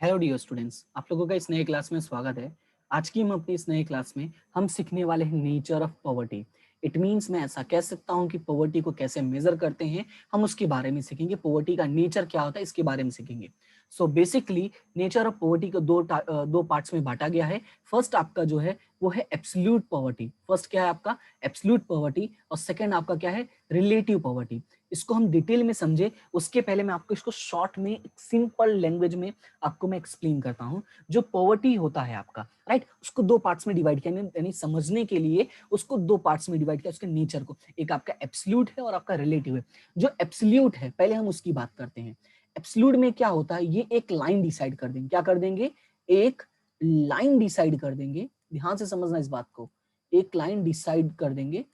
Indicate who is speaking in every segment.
Speaker 1: Hello dear students, आप लोगों का इस नए क्लास में स्वागत है। आज की हम अपनी इस नए क्लास में हम सीखने वाले हैं nature of poverty. It means मैं ऐसा कह सकता हूं कि पॉवर्टी को कैसे मेजर करते हैं, हम उसके बारे में सीखेंगे। पॉवर्टी का नेचर क्या होता है इसके बारे में सीखेंगे। So basically nature of poverty को दो पार्ट्स में बांटा गया है। फर्स्ट आपका जो है वो है एब्सोल्यूट पॉवर्टी। फर्स्ट क्या है आपका एब्सोल्यूट पॉवर्टी, और सेकंड आपका क्या है रिलेटिव पॉवर्टी। इसको हम डिटेल में समझे उसके पहले मैं आपको इसको शॉर्ट में सिंपल लैंग्वेज में आपको मैं एक्सप्लेन करता हूं। जो पॉवर्टी होता है आपका, राइट, उसको दो पार्ट्स में डिवाइड किया, यानी समझने के लिए उसको दो पार्ट्स में डिवाइड किया, उसके नेचर को। एक आपका एब्सोल्यूट है और आपका रिलेटिव है। जो एब्सोल्यूट है पहले हम उसकी बात करते हैं। एब्सोल्यूट में क्या होता है, ये एक लाइन डिसाइड कर देंगे। क्या कर देंगे? एक लाइन डिसाइड कर देंगे। ध्यान से समझना इस बात को। एक लाइन डिसाइड कर देंगे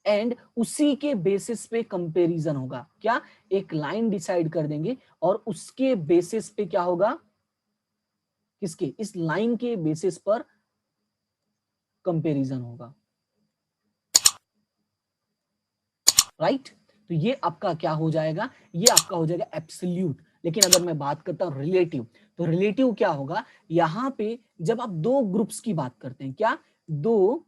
Speaker 1: एंड उसी के बेसिस पे कंपैरिजन होगा। क्या? एक लाइन डिसाइड कर देंगे और उसके बेसिस पे क्या होगा? किसके? इस लाइन के बेसिस पर कंपैरिजन होगा, राइट। तो ये आपका क्या हो जाएगा? ये आपका हो जाएगा एब्सोल्यूट। लेकिन अगर मैं बात करता हूं रिलेटिव, तो रिलेटिव क्या होगा? यहां पे जब आप दो ग्रुप्स की बात करते हैं, क्या दो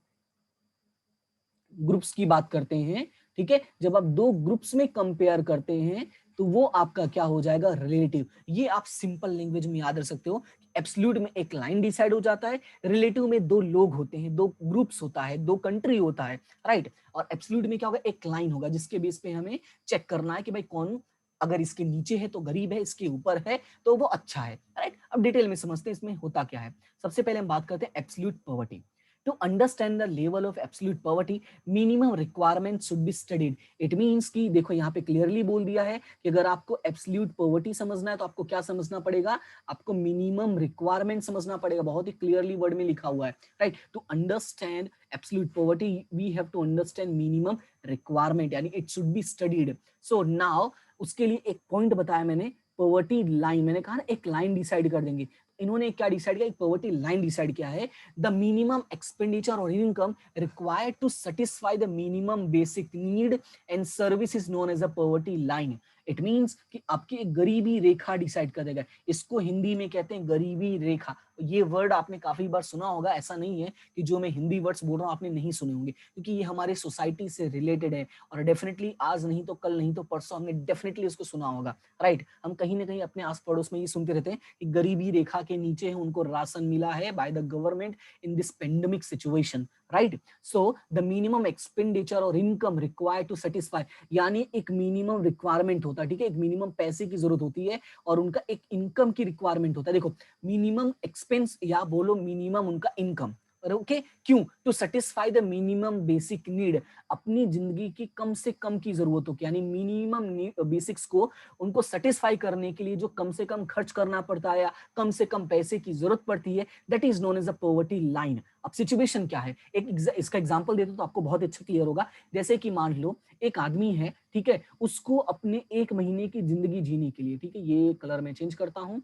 Speaker 1: ग्रुप्स की बात करते हैं, ठीक है, जब आप दो ग्रुप्स में कंपेयर करते हैं तो वो आपका क्या हो जाएगा? रिलेटिव। ये आप सिंपल लैंग्वेज में याद रख सकते हो। एब्सोल्यूट में एक लाइन डिसाइड हो जाता है, रिलेटिव में दो लोग होते हैं, दो ग्रुप्स होता है, दो कंट्री होता है, राइट। और एब्सोल्यूट में क्या होगा? एक लाइन होगा जिसके बेस पे हमें चेक करना है कि भाई कौन, अगर इसके नीचे है तो गरीब है, इसके ऊपर है तो वो अच्छा है, राइट। अब डिटेल में समझते हैं इसमें होता क्या है। सबसे पहले हम बात करते हैं absolute poverty. To understand the level of absolute poverty, minimum requirement should be studied. It means कि देखो यहाँ पे क्लियरली बोल दिया है कि अगर आपको एब्सोल्यूट पॉवर्टी समझना है तो आपको क्या समझना पड़ेगा? आपको मिनिमम रिक्वायरमेंट समझना पड़ेगा। बहुत ही क्लियरली वर्ड में लिखा हुआ है, right. To understand absolute poverty we have to understand minimum requirement, यानी it should be studied. So now उसके लिए एक पॉइंट बताया मैंने, पॉवर्टी लाइन। मैंने कहा ना एक लाइन डिसाइड कर देंगे। इन्होंने क्या डिसाइड किया? एक पॉवर्टी लाइन डिसाइड किया है। द मिनिमम एक्सपेंडिचर और income required to satisfy the minimum basic need and service is known as a poverty line. It means कि आपकी एक गरीबी रेखा डिसाइड कर देगा। इसको हिंदी में कहते हैं गरीबी रेखा। ये वर्ड आपने काफी बार सुना होगा, ऐसा नहीं है कि जो मैं हिंदी वर्ड्स बोल रहा हूँ आपने नहीं सुने होंगे, क्योंकि ये हमारे सोसाइटी से रिलेटेड है और डेफिनेटली आज नहीं तो कल, नहीं तो परसों हमने डेफिनेटली इसको सुना होगा, राइट। हम कहीं ना कहीं अपने आस पड़ोस में ये सुनते रहते हैं कि गरीबी रेखा के नीचे है, उनको राशन मिला है by the government in this pandemic situation, right. So the minimum expenditure और इनकम रिक्वायर्ड टू सेटिस्फाई, यानी एक मिनिमम रिक्वायरमेंट होता है, ठीक है, एक मिनिमम पैसे की जरूरत होती है और उनका एक इनकम की रिक्वायरमेंट होता है। देखो मिनिमम एक्सपेंस या बोलो मिनिमम उनका इनकम, ओके। क्यों? To satisfy the minimum basic need, अपनी जिंदगी की कम से कम की जरूरतों की, यानी मिनिमम बेसिक्स को उनको सेटिस्फाई करने के लिए जो कम से कम खर्च करना पड़ता है या कम से कम पैसे की जरूरत पड़ती है, that is known as a poverty line. अब सिचुएशन क्या है, इसका एग्जांपल देते तो आपको बहुत अच्छा क्लियर होगा। जैसे कि मान लो एक आदमी है, ठीक है, उसको अपने एक महीने की जिंदगी जीने के लिए, ठीक है, ये कलर मैं चेंज करता हूं,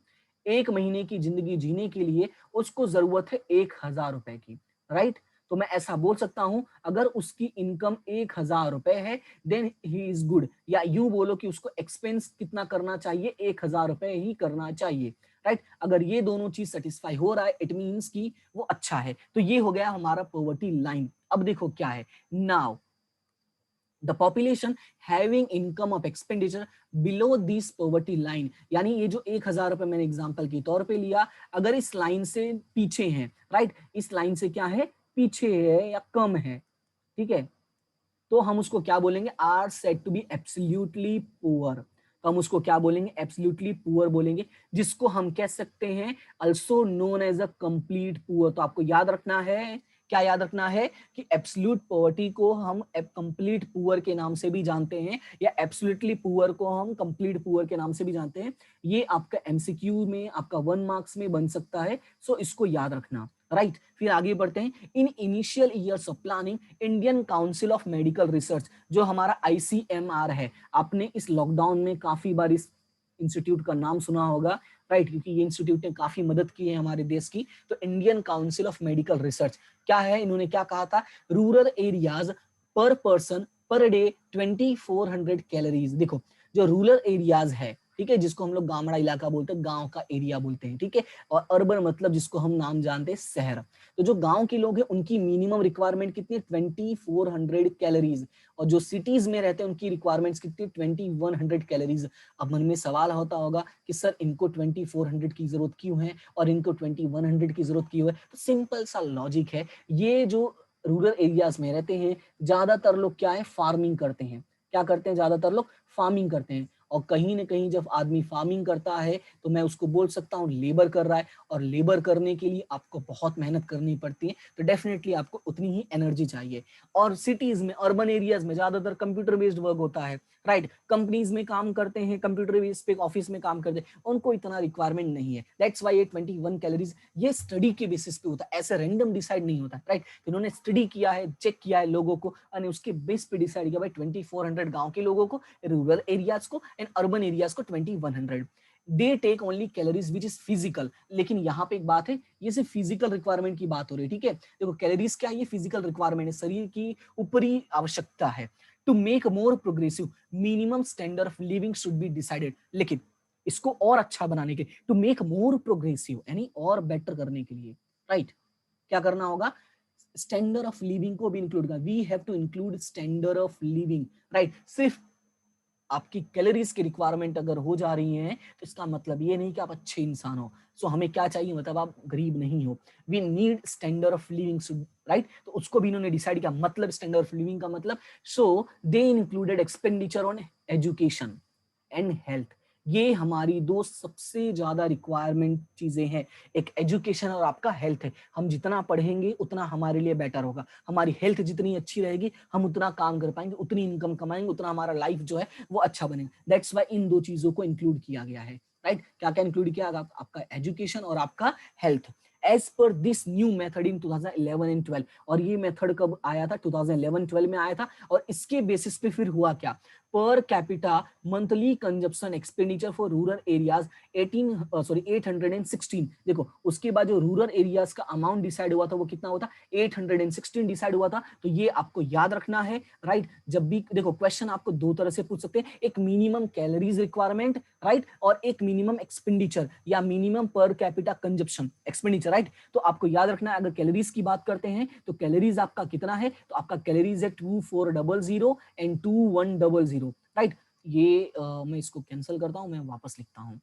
Speaker 1: एक महीने की जिंदगी जीने के लिए उसको जरूरत है 1,000 रुपए की, राइट। तो मैं ऐसा बोल सकता हूं अगर उसकी इनकम 1,000 रुपए है देन ही इज गुड, या यूं बोलो कि उसको एक्सपेंस कितना करना चाहिए? 1,000 रुपए ही करना चाहिए, राइट। अगर ये दोनों चीज सेटिस्फाई हो रहा है इट मींस कि वो अच्छा है। तो ये हो गया हमारा पॉवर्टी लाइन। अब देखो क्या है, now the population having income of expenditure below this poverty line, यानी ये जो 1,000 रुपए मैंने एग्जांपल के तौर पे लिया, अगर इस लाइन से पीछे हैं, राइट, इस लाइन से क्या है? पीछे है या कम है, ठीक है, तो हम उसको क्या बोलेंगे? Are said to be absolutely poor. तो हम उसको क्या बोलेंगे? एब्सोल्युटली पुअर बोलेंगे, जिसको हम कह सकते हैं also known as a complete poor. तो आपको याद रखना है, क्या याद रखना है? कि एब्सोल्यूट पॉवर्टी को हम कंप्लीट पुअर के नाम से भी जानते हैं, या एब्सोल्युटली पुअर को हम कंप्लीट पुअर के नाम से भी जानते हैं। ये आपका एमसीक्यू में, आपका 1 मार्क्स में बन सकता है, सो इसको याद रखना, राइट। फिर आगे बढ़ते हैं। In initial years of planning Indian council of medical research, जो हमारा ICMR है, आपने इस लॉकडाउन में काफी बार इस इंस्टीट्यूट का नाम सुना होगा, राइट, क्योंकि ये इंस्टीट्यूट ने काफी मदद की है हमारे देश की। तो Indian council of medical research क्या है? इन्होंने क्या कहा था? रूरल एरियाज पर पर्सन पर डे 2400 कैलोरीज। देखो जो रूरल एरियाज है, ठीक है, जिसको हम लोग गामड़ा इलाका बोलते हैं, गांव का एरिया बोलते हैं, ठीक है। और अर्बन मतलब जिसको हम नाम जानते हैं शहर। तो जो गांव के लोग हैं उनकी मिनिमम रिक्वायरमेंट कितनी है, 2400 कैलोरीज, और जो सिटीज में रहते हैं उनकी रिक्वायरमेंट्स कितनी, 2100 कैलोरीज। अब मन में सवाल होता होगा कि सर इनको 2400 की जरूरत क्यों है और इनको 2100 की जरूरत क्यों है। तो सिंपल सा लॉजिक है, ये जो रूरल एरियाज में रहते हैं ज्यादातर लोग क्या है, फार्मिंग करते हैं। क्या करते हैं, ज्यादातर लोग फार्मिंग करते हैं। और कहीं ना कहीं जब आदमी फार्मिंग करता है तो मैं उसको बोल सकता हूँ लेबर कर रहा है, और लेबर करने के लिए आपको बहुत मेहनत करनी पड़ती है, तो डेफिनेटली आपको उतनी ही एनर्जी चाहिए। और सिटीज में, अर्बन एरियाज में ज्यादातर कंप्यूटर बेस्ड वर्क होता है, राइट। कंपनीज में काम करते हैं, कंप्यूटर बेस्ड पे ऑफिस में काम करते हैं, उनको इतना रिक्वायरमेंट नहीं है। दैट्स वाई ये 21 कैलोरीज ये स्टडी के बेसिस पे होता है, ऐसे रैंडम डिसाइड नहीं होता, राइट। इन्होंने स्टडी किया है, चेक किया है लोगों को, और उसके बेस पे डिसाइड किया भाई 2400 गांव के लोगों को, रूरल एरियाज को, एंड अर्बन एरियाज को 2100। They take only calories which is physical. लेकिन यहाँ पे एक बात है, ये सिर्फ फिजिकल रिक्वायरमेंट की बात हो रही है, ठीक है। देखो कैलोरीज क्या है, ये फिजिकल रिक्वायरमेंट है, शरीर की ऊपरी आवश्यकता है। To make more progressive minimum standard of living should be decided. लेकिन इसको और अच्छा बनाने के, टू मेक मोर प्रोग्रेसिव यानी और बेटर करने के लिए, राइट, क्या करना होगा, स्टैंडर्ड ऑफ लिविंग को भी इंक्लूड करना। We have to include standard of living, right. सिर्फ आपकी कैलोरीज की रिक्वायरमेंट अगर हो जा रही है तो इसका मतलब ये नहीं कि आप अच्छे इंसान हो। सो हमें क्या चाहिए, मतलब आप गरीब नहीं हो। We need standard of living, right. तो उसको भी इन्होंने डिसाइड किया, मतलब स्टैंडर्ड ऑफ लिविंग का मतलब, so they included expenditure on education and health. ये हमारी दो सबसे ज्यादा रिक्वायरमेंट चीजें हैं, एक एजुकेशन और आपका हेल्थ है। हम जितना पढ़ेंगे उतना हमारे लिए बेटर होगा, हमारी हेल्थ जितनी अच्छी रहेगी हम उतना काम कर पाएंगे, उतनी इनकम कमाएंगे, उतना हमारा लाइफ जो है वो अच्छा बनेगा। दैट्स वाई इन दो चीजों को इंक्लूड किया गया है, राइट। क्या क्या इंक्लूड किया गया, आपका एजुकेशन और आपका health. As per this new method in 2011 and 12, और ये मेथड कब आया था, 2011-12 में आया था। और इसके बेसिस पे फिर हुआ क्या, per capita monthly consumption expenditure for rural areas 816। देखो उसके बाद जो रूरल एरियाज का अमाउंट डिसाइड हुआ था वो कितना हुआ था, 816 डिसाइड हुआ था। तो ये आपको याद रखना है, राइट। जब भी देखो क्वेश्चन आपको दो तरह से पूछ सकते हैं, एक मिनिमम कैलोरीज रिक्वायरमेंट, राइट, और एक मिनिमम एक्सपेंडिचर या minimum per capita consumption expenditure, right. तो आपको याद रखना है, अगर कैलोरीज की बात करते हैं तो कैलोरीज आपका कितना है, तो आपका कैलोरीज है 2400 एंड 2100, राइट। ये मैं इसको कैंसिल करता हूं, मैं वापस लिखता हूं,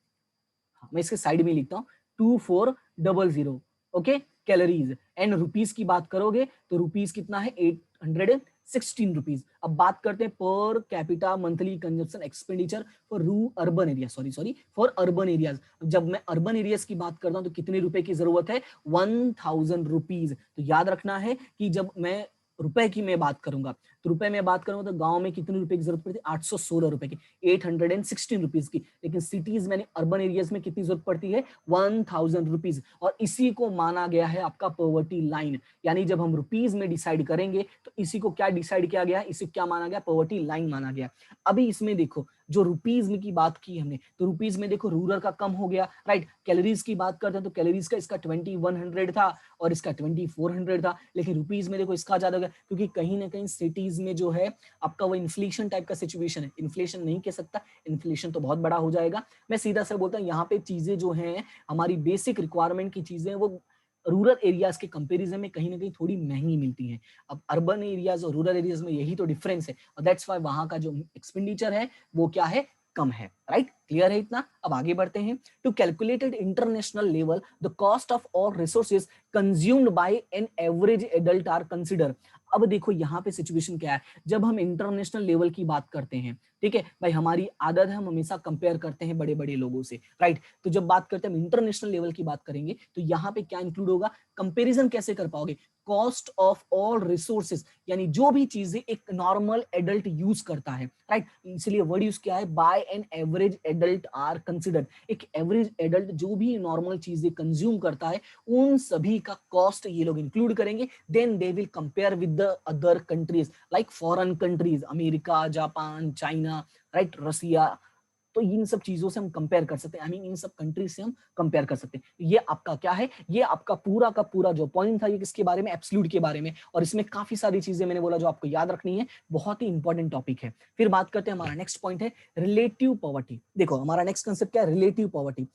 Speaker 1: हाँ, मैं इसके साइड में लिखता हूँ 2400, ओके। कैलोरीज एंड रुपीज की बात करोगे तो रुपीज कितना है, 816 रुपीज। अब बात करते हैं per capita monthly consumption expenditure for urban area, sorry for urban areas. जब मैं अर्बन एरियाज की बात करता हूं तो कितने रुपए की जरूरत है, 1000 रुपीज। तो याद रखना है कि जब मैं रुपए की मैं बात करूंगा, तो रुपए में बात करूंगा तो गांव में कितने रुपए की जरूरत पड़ती है, 816 रुपए की, 816 रुपीज की। लेकिन सिटीज में अर्बन एरियाज में कितनी जरूरत पड़ती है, 1000 रुपीज। और इसी को माना गया है आपका पॉवर्टी लाइन। यानी जब हम रुपीज में डिसाइड करेंगे तो इसी को क्या डिसाइड किया गया, इसी क्या माना गया, पॉवर्टी लाइन माना गया। अभी इसमें देखो जो रुपीज में की बात की हमने, तो रुपीज में देखो रूरल का कम हो गया, राइट। कैलोरीज की बात करते हैं तो कैलोरीज का इसका 2100 था और इसका 2400 था। लेकिन रुपीज में देखो इसका ज्यादा हो गया, क्योंकि कहीं ना कहीं सिटीज में जो है आपका वो इन्फ्लेशन टाइप का सिचुएशन है। इन्फ्लेशन नहीं कह सकता, इन्फ्लेशन तो बहुत बड़ा हो जाएगा। मैं सीधा सा बोलता हूँ, यहाँ पे चीजें जो हैं हमारी बेसिक रिक्वायरमेंट की चीजें वो रूरल एरियाज के कंपैरिजन में कहीं ना कहीं थोड़ी महंगी मिलती हैं। अब अर्बन एरियाज और रूरल एरियाज में यही तो डिफरेंस है, और दैट्स वाई वहां का जो एक्सपेंडिचर है वो क्या है, कम है, राइट। क्लियर है इतना, अब आगे बढ़ते हैं। To calculated international level the cost of all resources consumed by an average adult are consider. अब देखो यहाँ पे सिचुएशन क्या है, जब हम इंटरनेशनल लेवल की बात करते हैं, ठीक है भाई, हमारी आदत है हम हमेशा कंपेयर करते हैं बड़े बड़े लोगों से, राइट। तो जब बात करते हैं हम इंटरनेशनल लेवल की बात करेंगे तो यहाँ पे क्या इंक्लूड होगा, कंपेरिजन कैसे कर पाओगे, कॉस्ट ऑफ ऑल रिसोर्सेज, यानी जो भी चीजें एक नॉर्मल एडल्ट यूज करता है, राइट। इसलिए वर्ड यूज किया है, by an average adult are considered. एक एवरेज एडल्ट जो भी नॉर्मल चीजें कंज्यूम करता है उन सभी का कॉस्ट ये लोग इंक्लूड करेंगे। Then they will compare with the other countries like foreign countries, America, Japan, China, right, Russia, तो इन सब चीजों से हम कंपेयर कर सकते हैं, आई मीन इन सब कंट्रीज से हम कंपेयर कर सकते हैं। ये आपका क्या है, ये आपका पूरा का पूरा जो पॉइंट था ये किसके बारे में, एब्सोल्यूट के बारे में। और इसमें काफी सारी चीजें मैंने बोला जो आपको याद रखनी है, बहुत ही इंपॉर्टेंट टॉपिक है। फिर बात करते हैं, हमारा नेक्स्ट पॉइंट है रिलेटिव पॉवर्टी। देखो हमारा नेक्स्ट कंसेप्ट क्या है, relative poverty.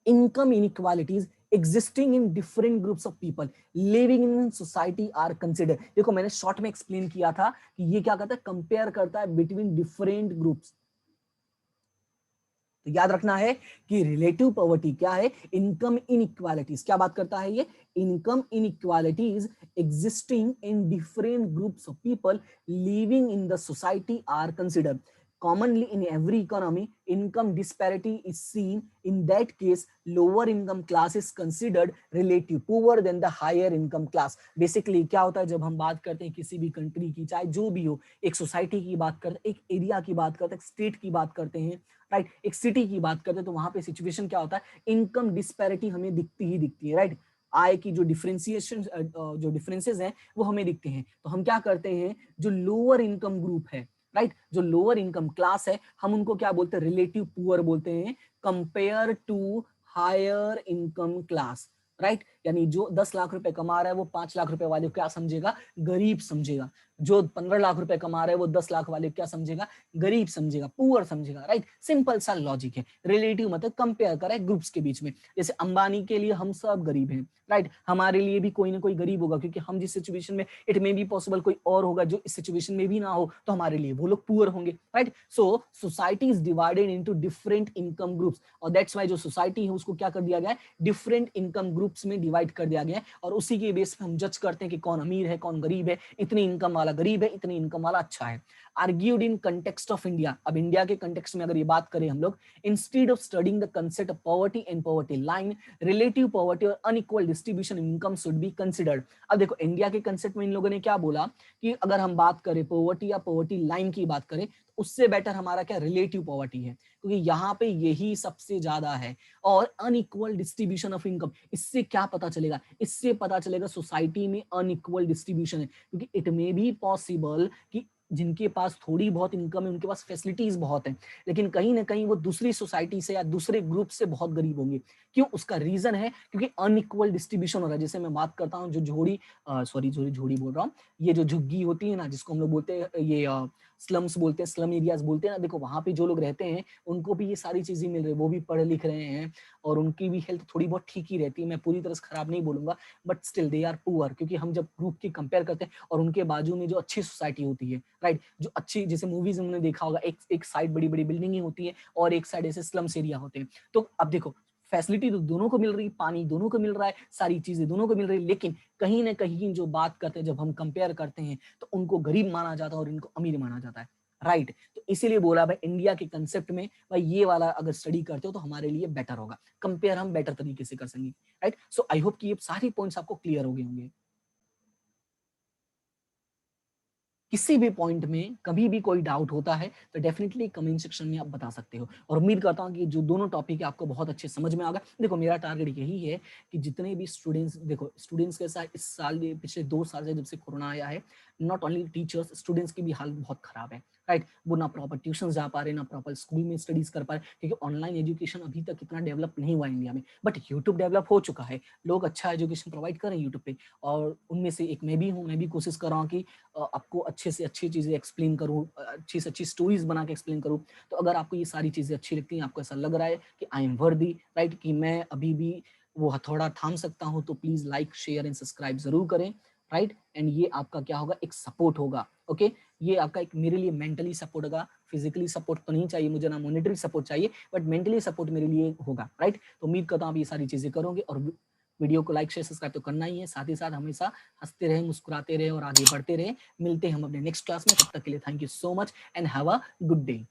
Speaker 1: income inequalities existing in different groups of people living in society are considered। देखो मैंने शॉर्ट में एक्सप्लेन किया था कि ये क्या करता है, कंपेयर करता है बिटवीन डिफरेंट ग्रुप्स। तो याद रखना है कि रिलेटिव पॉवर्टी क्या है, इनकम इनइक्वालिटीज। क्या बात करता है ये, income inequalities existing in different groups of people living in the society are considered. Commonly in every economy, income disparity is seen. In that case, lower income class is considered relative poorer than the higher income class. Basically क्या होता है, जब हम बात करते हैं किसी भी कंट्री की, चाहे जो भी हो, एक सोसाइटी की बात करते हैं, एक एरिया की बात करते हैं, एक स्टेट की बात करते हैं, राइट, एक सिटी की बात करते हैं, तो वहां पे सिचुएशन क्या होता है, इनकम डिस्पैरिटी हमें दिखती ही दिखती है, राइट। आय की जो डिफरेंशिएशन जो डिफरेंसेस हैं वो हमें दिखते हैं। तो हम क्या करते हैं, जो लोअर इनकम ग्रुप है, राइट, जो लोअर इनकम क्लास है, हम उनको क्या बोलते हैं, रिलेटिव पुअर बोलते हैं, compare to higher income class, right. यानी जो 10 लाख रुपए कमा रहा है वो 5 लाख रुपए वाले को क्या समझेगा, गरीब समझेगा। जो 15 लाख रुपए कमा रहा है वो 10 लाख वाले को क्या समझेगा, गरीब समझेगा, पुअर समझेगा, राइट। सिंपल सा लॉजिक है। रिलेटिव मतलब कंपेयर करा है ग्रुप्स के बीच में। जैसे अंबानी के लिए हम सब गरीब हैं, राइट, हमारे लिए भी कोई ना कोई गरीब होगा, क्योंकि हम जिस सिचुएशन में, इट मे बी पॉसिबल कोई और होगा जो इस सिचुएशन में भी ना हो, तो हमारे लिए वो लोग पुअर होंगे, right. So society is divided into different income groups, और दैट्स व्हाई जो सोसाइटी है उसको क्या कर दिया गया है, डिफरेंट इनकम ग्रुप्स में डिवाइड कर दिया गया है। और उसी के बेस पे हम जज करते हैं कि कौन अमीर है, कौन गरीब है, इतनी इनकम वाला गरीब है, इतनी इनकम वाला अच्छा है। Argued in context of India, अब इंडिया के कंटेक्स्ट में अगर ये बात करें हम लोग, instead of studying the concept of poverty and poverty line, relative poverty और unequal distribution income should be considered. अब देखो इंडिया के कंसेप्ट में इन लोगों ने क्या बोला कि अगर हम बात करें पॉवर्टी या पॉवर्टी लाइन की बात करें, तो उससे बेटर हमारा क्या, रिलेटिव पॉवर्टी है, क्योंकि यहाँ पे यही सबसे ज्यादा है। और अनइक्वल डिस्ट्रीब्यूशन ऑफ इनकम, इससे क्या पता चलेगा, इससे पता चलेगा सोसाइटी में अनइक्वल डिस्ट्रीब्यूशन है, क्योंकि इट मे बी पॉसिबल कि जिनके पास थोड़ी बहुत इनकम है उनके पास फैसिलिटीज बहुत है, लेकिन कहीं ना कहीं वो दूसरी सोसाइटी से या दूसरे ग्रुप से बहुत गरीब होंगे। क्यों, उसका रीजन है क्योंकि अनइक्वल डिस्ट्रीब्यूशन हो रहा है। जैसे मैं बात करता हूँ जो झोड़ी बोल रहा हूँ, ये जो झुग्गी होती है ना, जिसको हम लोग बोलते हैं ये स्लम्स बोलते हैं, स्लम एरियाज बोलते हैं ना, देखो वहां पे जो लोग रहते हैं उनको भी ये सारी चीजें मिल रही है, वो भी पढ़े लिख रहे हैं और उनकी भी हेल्थ थोड़ी बहुत ठीक ही रहती है। मैं पूरी तरह से खराब नहीं बोलूंगा, but still they are poor, क्योंकि हम जब ग्रुप की कंपेयर करते हैं और उनके बाजू में जो अच्छी सोसाइटी होती है, राइट, जो अच्छी, जैसे मूवीज में हमने देखा होगा, एक साइड बड़ी बड़ी बिल्डिंग होती है और एक साइड ऐसे स्लम्स एरिया होते हैं। तो अब देखो फैसिलिटी तो दोनों को मिल रही, पानी दोनों को मिल रहा है, सारी चीजें दोनों को मिल रही है, लेकिन कहीं ना कहीं जो बात करते हैं, जब हम कंपेयर करते हैं तो उनको गरीब माना जाता है और इनको अमीर माना जाता है, राइट। तो इसीलिए बोला भाई इंडिया के कंसेप्ट में भाई ये वाला अगर स्टडी करते हो तो हमारे लिए बेटर होगा, कंपेयर हम बेटर तरीके से कर सकेंगे, राइट। सो आई होप कि ये सारी पॉइंट्स आपको क्लियर हो गए होंगे। किसी भी पॉइंट में कभी भी कोई डाउट होता है तो डेफिनेटली कमेंट सेक्शन में आप बता सकते हो, और उम्मीद करता हूँ कि जो दोनों टॉपिक है आपको बहुत अच्छे समझ में आ गया। देखो मेरा टारगेट यही है कि जितने भी स्टूडेंट्स, देखो स्टूडेंट्स के साथ इस साल, पिछले 2 साल से जब से कोरोना आया है, नॉट ओनली टीचर्स, स्टूडेंट्स की भी हालत बहुत खराब है, राइट। वो ना प्रॉपर ट्यूशन जा पा रहे, ना प्रॉपर स्कूल में स्टडीज कर पा रहे, क्योंकि ऑनलाइन एजुकेशन अभी तक इतना डेवलप नहीं हुआ इंडिया में, बट यूट्यूब डेवलप हो चुका है, लोग अच्छा एजुकेशन प्रोवाइड कर रहे हैं यूट्यूब पे, और उनमें से एक मैं भी हूँ। मैं भी कोशिश कर रहा हूँ कि आपको अच्छे से अच्छी चीजें एक्सप्लेन करूँ, अच्छी से अच्छी स्टोरीज बना के एक्सप्लेन करूँ। तो अगर आपको ये सारी चीजें अच्छी लगती हैं, आपको ऐसा लग रहा है कि आई एम वर्दी, राइट, कि मैं अभी भी वो हथौड़ा थाम सकता हूँ, तो please like share and subscribe जरूर करें, राइट। एंड ये आपका क्या होगा, एक सपोर्ट होगा, ओके। ये आपका एक मेरे लिए मेंटली सपोर्ट होगा, फिजिकली सपोर्ट तो नहीं चाहिए मुझे, ना मॉनेटरी सपोर्ट चाहिए, बट मेंटली सपोर्ट मेरे लिए होगा, राइट। तो उम्मीद करता हूँ आप ये सारी चीजें करोगे, और वीडियो को लाइक शेयर सब्सक्राइब तो करना ही है, साथ ही साथ हमेशा हंसते रहे, मुस्कुराते रहे और आगे बढ़ते रहे। मिलते हैं हम अपने नेक्स्ट क्लास में, तब तक के लिए thank you so much and have a good day.